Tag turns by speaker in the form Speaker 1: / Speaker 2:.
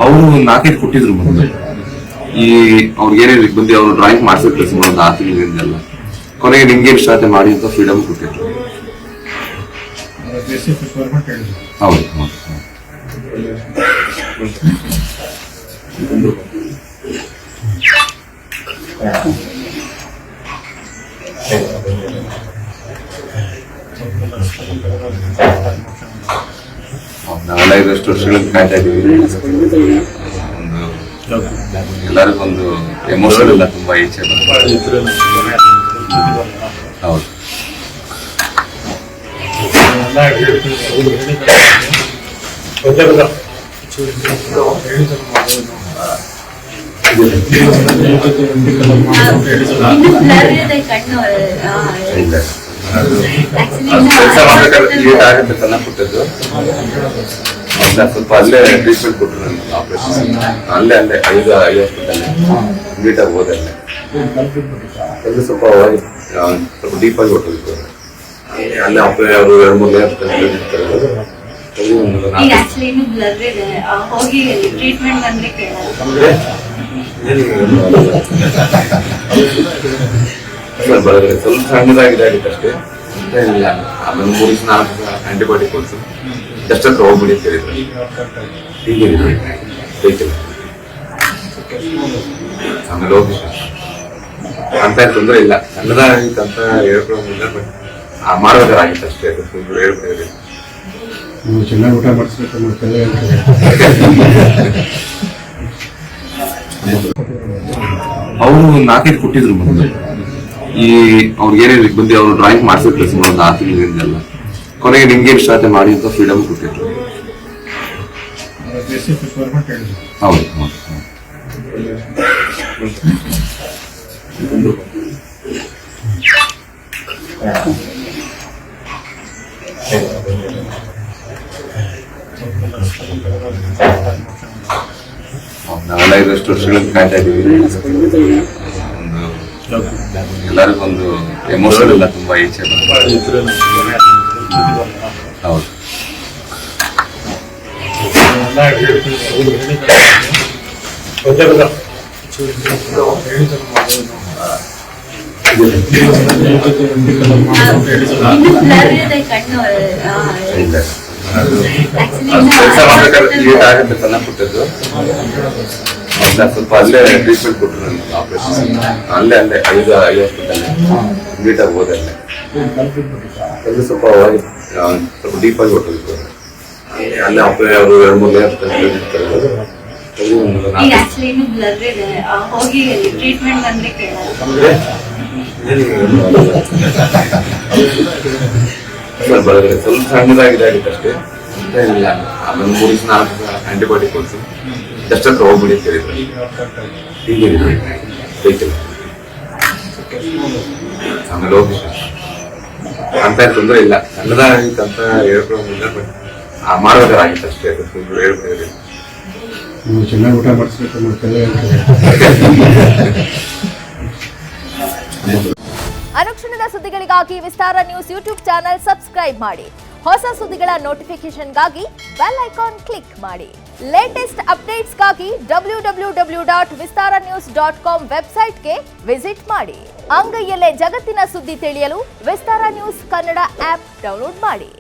Speaker 1: ಅವರು 4-5 ಕೊಟ್ಟಿದ್ರು ಮುಂದೆ ಈ ಅವ್ರಿಗೆ ಏನೇನು ಬಂದು ಅವ್ರು ಡ್ರಾಯಿಂಗ್ ಮಾಡಿಸಿರ್ತಾರೆ ಸುಮಾರು 6 ತಿಂಗಳಿಂದೆಲ್ಲ. ಕೊನೆಗೆ ನಿಮ್ಗೆ ಸ್ಟಾರ್ಟ್ ಮಾಡಿ ಅಂತ ಫ್ರೀಡಮ್ ಕೊಟ್ಟಿದ್ರು. ಹೌದು ನಾವೆಲ್ಲ 5 ವರ್ಷಗಳಿಂದ ಕಾಯ್ತಾ ಇದ್ದೀವಿ. ಎಲ್ಲರಿಗೊಂದು ಎಮೋಷನಲ್ ಎಲ್ಲ ತುಂಬಾ ಈಚೆ. ಹೌದು ಸಣ್ಣ ಪುಟ್ಟದ್ದು ಸ್ವಲ್ಪ ಅಲ್ಲೇ ಟ್ರೀಟ್ಮೆಂಟ್ ಕೊಟ್ಟರು ನನಗೆ ಆಪರೇಷನ್ ಅಲ್ಲೇ 5 ಹಾಸ್ಪಿಟಲ್ ನೀಟಾಗಿ ಹೋದಲ್ಲೇ ಅದು ಸ್ವಲ್ಪ ಡೀಪ್ ಆಗಿ ಹೊಟ್ಟೋಗಿತ್ತು ಅಲ್ಲೇ ಅವರು 2-3 ಲೇಯರ್ ಸ್ವಲ್ಪ ಸಣ್ಣದಾಗಿದೆ ಅಷ್ಟೇ. ಆಮೇಲೆ 3-4 ಆಂಟಿಬಯೋಟಿಕ್ ಕೊಡ್ತು ಜಸ್ಟ್ ಹತ್ರ ಹೋಗ್ಬಿಡಿ ಅಂತ ಹೇಳಿದ್ರು. ಹೀಗೇನಿದೆ ಆಮೇಲೆ ಹೋಗಿ ಅಂತ ತೊಂದರೆ ಇಲ್ಲ, ಸಣ್ಣದಾಗಿತ್ತು ಅಂತ ಹೇಳ್ಕೊಳ್ಳೋದಿಲ್ಲ. ಬಟ್ ಮಾಡೋದಾಗಿತ್ತು ಅಷ್ಟೇ. ಹೇಳ್ಬಿಟ್ಟಿದ್ರಿ
Speaker 2: ಚೆನ್ನಾಗಿ ಊಟ ಮಾಡಿಸ್ಬೇಕು.
Speaker 1: ಅವರು 4-5 ಕೊಟ್ಟಿದ್ರು ಮುಂದೆ ಈ ಅವ್ರಿಗೆ ಏನೇನು ಬಂದು ಅವ್ರು ಡ್ರಾಯಿಂಗ್ ಮಾಡಿಸಿರ್ತಾರೆ ಸುಮಾರು 6 ತಿಂಗಳಿಂದೆಲ್ಲ. ಕೊನೆಗೆ ನಿಮ್ಗೆ ಸ್ಟಾರ್ಟ್ ಮಾಡಿ ಅಂತ ಫ್ರೀಡಮ್ ಕೊಟ್ಟಿದ್ರು. ಹೌದು ನಾವೆಲ್ಲ 5 ವರ್ಷಗಳಿಂದ ಕಾಯ್ತಾ ಇದ್ದೀವಿ. ಎಲ್ಲರಿಗೊಂದು ಎಮೋಷನಲ್ ಎಲ್ಲ ತುಂಬಾ ಈಚೆ. ಹೌದು ಸಣ್ಣ ಪುಟ್ಟದ್ದು ಸ್ವಲ್ಪ ಅಲ್ಲೇ ಟ್ರೀಟ್ಮೆಂಟ್ ಕೊಟ್ಟರು ನನಗೆ ಆಪರೇಷನ್ ಅಲ್ಲೇ 5 ಹಾಸ್ಪಿಟಲ್ ನೀಟಾಗಿ ಹೋದಲ್ಲೇ ಅದು ಸ್ವಲ್ಪ ಡೀಪ್ ಆಗಿ ಹೊಟ್ಟೋಗಿತ್ತು ಅಲ್ಲೇ ಅವರು 2-3 ಲೇಯರ್ ಸ್ವಲ್ಪ ಸಣ್ಣದಾಗಿದೆ ಅಷ್ಟೇ. ಆಮೇಲೆ 3-4 ಆಂಟಿಬಯೋಟಿಕ್ ಕೊಡ್ತು ಜಸ್ಟ್ ಹತ್ರ ಹೋಗ್ಬಿಡಿ ಅಂತ ಹೇಳಿದ್ರು. ಹೀಗೇನಿದೆ ಆಮೇಲೆ ಹೋಗಿ ಅಂತ ತೊಂದರೆ ಇಲ್ಲ, ಸಣ್ಣದಾಗಿತ್ತು ಅಂತ ಹೇಳ್ಕೊಳ್ಳೋದಿಲ್ಲ. ಬಟ್ ಮಾಡೋದಾಗಿತ್ತು ಅಷ್ಟೇ. ಹೇಳ್ಬಿಟ್ಟಿದ್ರಿ
Speaker 2: ಚೆನ್ನಾಗಿ ಊಟ ಮಾಡಿಸ್ಬೇಕು.
Speaker 3: ಅನುಕ್ಷಣದ ಸುದ್ದಿಗಳಿಗಾಗಿ ವಿಸ್ತಾರ ನ್ಯೂಸ್ ಯೂಟ್ಯೂಬ್ ಚಾನೆಲ್ ಸಬ್ಸ್ಕ್ರೈಬ್ ಮಾಡಿ. ಹೊಸ ಸುದ್ದಿಗಳ ನೋಟಿಫಿಕೇಶನ್ಗಾಗಿ ಬೆಲ್ ಐಕಾನ್ ಕ್ಲಿಕ್ ಮಾಡಿ. ಲೇಟೆಸ್ಟ್ ಅಪ್ಡೇಟ್ಸ್ಗಾಗಿ www.vistaranews.com ವೆಬ್ಸೈಟ್ಗೆ ವಿಸಿಟ್ ಮಾಡಿ. ಅಂಗೈಯಲ್ಲೇ ಜಗತ್ತಿನ ಸುದ್ದಿ ತಿಳಿಯಲು ವಿಸ್ತಾರ ನ್ಯೂಸ್ ಕನ್ನಡ ಆಪ್ ಡೌನ್ಲೋಡ್ ಮಾಡಿ.